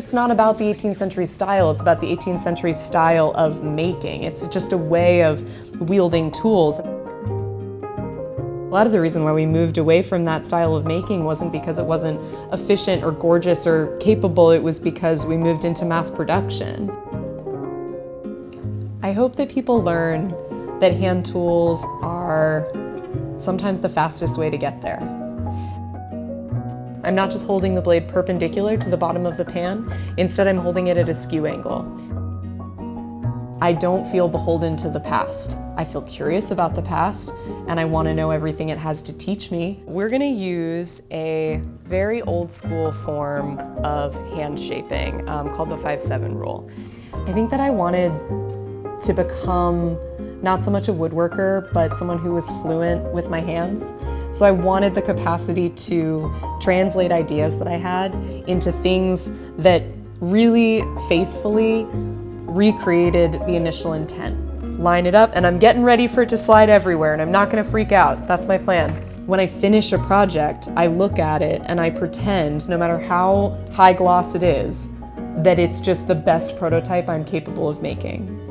It's not about the 18th century style, it's about the 18th century style of making. It's just a way of wielding tools. A lot of the reason why we moved away from that style of making wasn't because it wasn't efficient or gorgeous or capable, it was because we moved into mass production. I hope that people learn that hand tools are sometimes the fastest way to get there. I'm not just holding the blade perpendicular to the bottom of the pan, instead I'm holding it at a skew angle. I don't feel beholden to the past. I feel curious about the past, and I want to know everything it has to teach me. We're going to use a very old school form of hand shaping called the 5-7 rule. I think that I wanted to become not so much a woodworker, but someone who was fluent with my hands. So I wanted the capacity to translate ideas that I had into things that really faithfully recreated the initial intent. Line it up, and I'm getting ready for it to slide everywhere, and I'm not gonna freak out. That's my plan. When I finish a project, I look at it and I pretend, no matter how high gloss it is, that it's just the best prototype I'm capable of making.